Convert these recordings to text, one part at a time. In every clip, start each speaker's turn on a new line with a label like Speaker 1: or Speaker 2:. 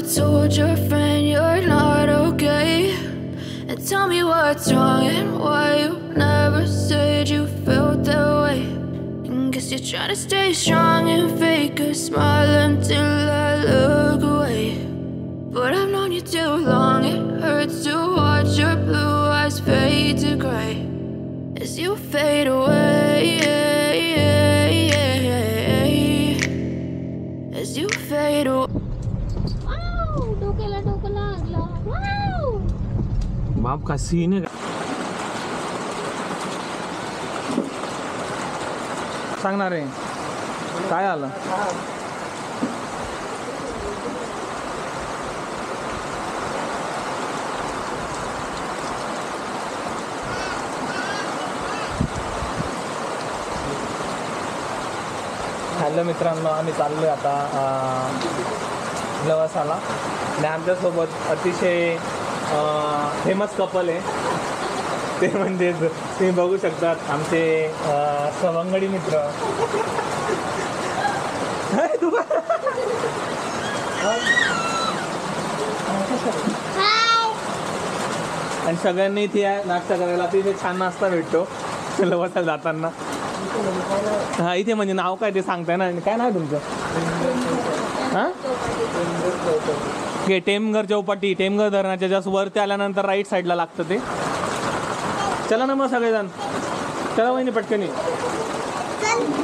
Speaker 1: told your friend you're not okay? And tell me what's wrong and why you never said you felt that way. And guess you're trying to stay strong and fake a smile until I look away. But I've known you too long, it hurts to watch your blue eyes fade to gray as you fade away, as you fade away.
Speaker 2: Wow, डोक्याला डोकं लागलं. Wow.
Speaker 3: बाप का scene आहे. सांगणार आहे काय आलं. हॅलो मित्रांनो, आम्ही चाललोय आता लवासाला आणि आमच्यासोबत अतिशय फेमस कपल आहे. ते म्हणजे तुम्ही बघू शकतात आमचे सवंगडी मित्र. आणि सगळ्यांनी इथे नाश्ता करायला अतिशय छान नाश्ता भेटतो लवासाला जाताना. हा इथे म्हणजे नाव काय ते सांगताय ना, काय नाव तुमचं? हां ओके, टेमघर चौपाटी. टेमघर धरणाच्या जस्ट वरती आल्यानंतर राईट साईडला लागतं ते. चला ना मग सगळेजण, चला वहिनी पटकनी.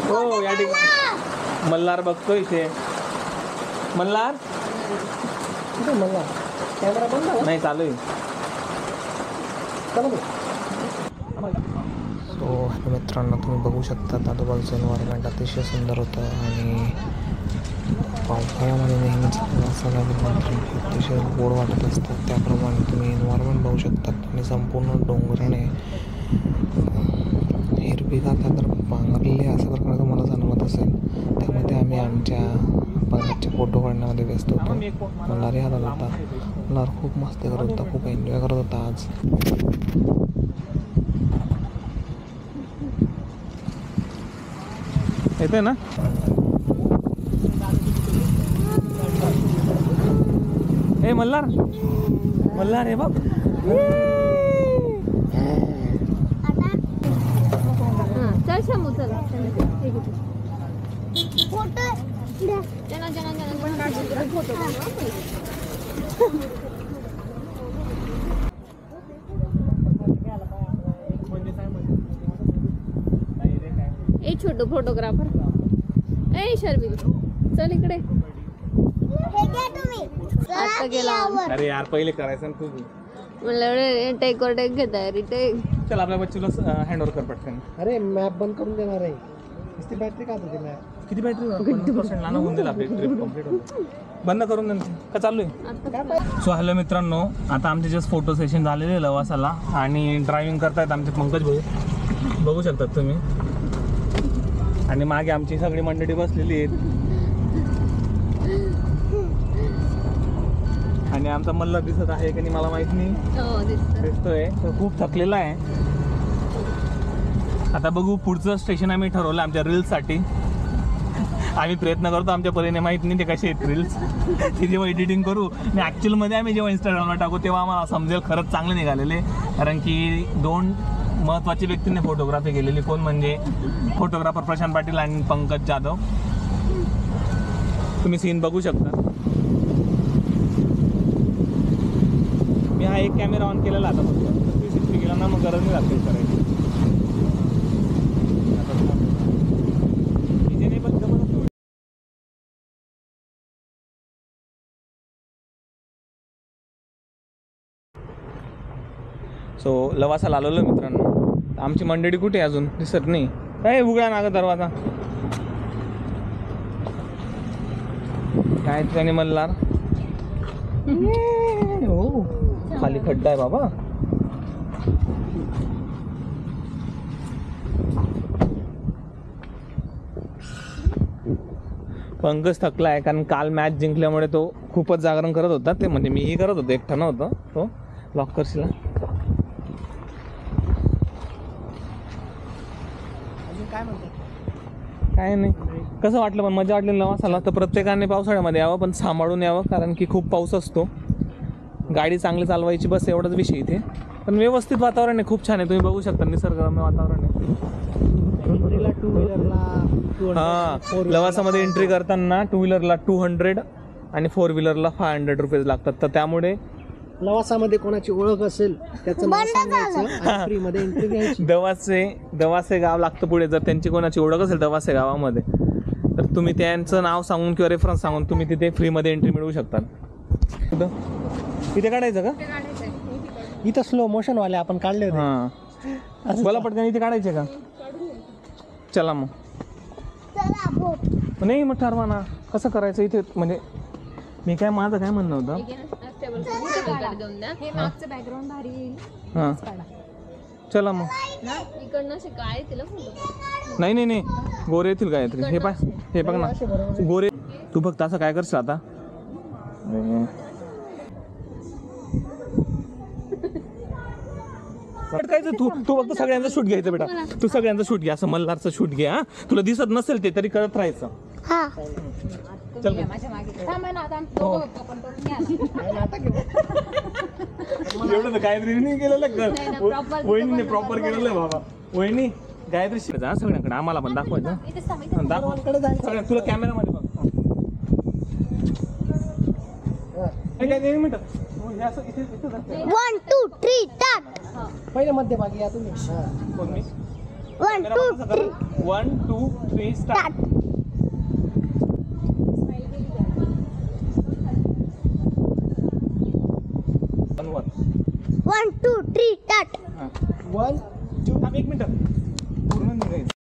Speaker 3: हो या ठिकाणी मल्हार बघतो इथे. मल्हार मल्हार कॅमेरा बंद नाही चालू आहे.
Speaker 4: सो मित्रांनो, तुम्ही बघू शकता आजूबाजूचं एन्व्हायरमेंट अतिशय सुंदर होतं आणि पावसाळ्यामध्ये नेहमीच असायला अतिशय गोड वाटत असतात. त्याप्रमाणे तुम्ही एन्व्हायरमेंट बघू शकतात आणि संपूर्ण डोंगराने हिरवीगार तर पांघरलेले असं प्रकारे तुम्हाला जाणवत असेल. त्यामध्ये आम्ही आमच्या पाण्याचे फोटो काढण्यामध्ये व्यस्त होतो. मल्हारही हातात होता. मल्हार खूप मस्ती करत होता, खूप एन्जॉय करत होता आज.
Speaker 3: येते ना ए मल्हार. मल्हार हे बघ.
Speaker 2: चल शमू चल फोटो ए छोटू फोटोग्राफर. ए शर्मिल चल इकडे. आता गेला.
Speaker 3: अरे यार पहिले करायचं ना तू.
Speaker 2: म्हणलं टेक वर टेक घेत आहे रिटेक.
Speaker 3: चल आपल्या बच्चूला हँड ओव्हर कर पटकन.
Speaker 5: अरे मॅप बंद करून देणार आहे. इसकी बॅटरी का होती मॅप?
Speaker 3: किती बॅटरी? 50% नाना होऊन दिला आपली ट्रिप कंप्लीट होते. बंद करून दे का चालू आहे. सो हॅलो मित्रांनो, आता आमचे जस्ट फोटो सेशन झालेले आहे लवासाला आणि ड्रायव्हिंग करतायत आमचे पंकज भाऊ, बघू शकतात तुम्ही. आणि मागे आमची सगळी मंडळी बसलेली आहेत आणि आमचा मल्हार दिसत आहे की नाही मला माहित नाही. दिसतोय तो खूप थकलेला आहे. आता बघू पुढचं स्टेशन आम्ही ठरवलं आमच्या रील्ससाठी. आम्ही प्रयत्न करतो आमच्या परीने, माहीत नाही ते कसे आहेत रील्स. ते जेव्हा एडिटिंग करू आणि ॲक्च्युअलमध्ये आम्ही जेव्हा इंस्टाग्रामला टाकू तेव्हा आम्हाला समजेल खरंच चांगले निघालेले. कारण की 2 महत्त्वाची व्यक्तींनी फोटोग्राफी केलेली. कोण म्हणजे फोटोग्राफर प्रशांत पाटील आणि पंकज जाधव. तुम्ही सीन बघू शकता. मी हा एक कॅमेरा ऑन केलेला आता फक्त 360 केला ना, मग गरज नाही लागते करायची. सो लवासाला आलेलो मित्रांनो. आमची मंडळी कुठे अजून दिसत नाही. काय उघडा ना ग दरवाजा. काय त्याने मल्हार. हो खाली खड्डा आहे बाबा. पंकज थकला आहे कारण काल मॅच जिंकल्यामुळे तो खूपच जागरण करत होता. ते म्हणजे मीही करत होतो, एकटा नव्हतं तो. लॉक करशील
Speaker 5: काय म्हणतात?
Speaker 3: काय नाही. कसं वाटलं पण मजा वाटली लवासाला? तर प्रत्येकाने पावसाळ्यामध्ये यावं, पण सांभाळून यावं, कारण की खूप पाऊस असतो. गाडी चांगली चालवायची बस एवढाच विषय इथे. पण व्यवस्थित वातावरण आहे, खूप छान आहे. तुम्ही बघू शकता निसर्गरम्य वातावरण आहे.
Speaker 5: एंट्रीला 2 व्हीलरला
Speaker 3: हां, लवासामध्ये एंट्री करताना 2 व्हीलरला 200 आणि 4 व्हीलरला 500 रुपये लागतात. तर त्यामुळे
Speaker 5: लवासामध्ये कोणाची ओळख असेल त्याचं नाव सांगायचं आणि फ्रीमध्ये एंट्री घ्यायची.
Speaker 3: दवासे गाव लागतं पुढे. जर त्यांची कोणाची ओळख असेल दवासे गावामध्ये, तर तुम्ही त्यांचं नाव सांगून किंवा रेफरन्स सांगून तुम्ही तिथे फ्रीमध्ये एंट्री मिळवू शकता. इथे काढायचं का?
Speaker 5: इथं स्लो मोशन वाले आपण काढले होते.
Speaker 3: हां, बोला पटकन. इथे काढायचे का? चला मग. नाही मग ठरवा ना कसं करायचं इथे. म्हणजे मी काय, माझं काय म्हणणं होतं, हां चला मग. नाही गोरे येतील गायत्री. हे पाय, हे बघ ना गोरे. तू फक्त असं काय करशील आता, तू फक्त सगळ्यांचा शूट घ्यायचं बेटा. तू सगळ्यांचा शूट घ्या, असं मल्हारचं शूट घ्या. हा, तुला दिसत नसेल ते तरी करत राहायचं. चल एवढं गायत्रीने केलेलं, वहिनीने प्रॉपर केलेलं बाबा. वहिनी गायत्री जा सगळ्यांकडे, आम्हाला पण दाखवायचं. दाखवा सगळ्या. तुला कॅमेरामध्ये बघ. एक मिनिट.
Speaker 6: 1 2 3 स्टार्ट.
Speaker 5: पहिले मध्यभागी या तुम्ही.
Speaker 6: 1 2 3
Speaker 3: 1 2 3 start.
Speaker 6: One, two, three, start.
Speaker 5: 1 2
Speaker 3: एक मिनिट. पूर्ण निघायचं.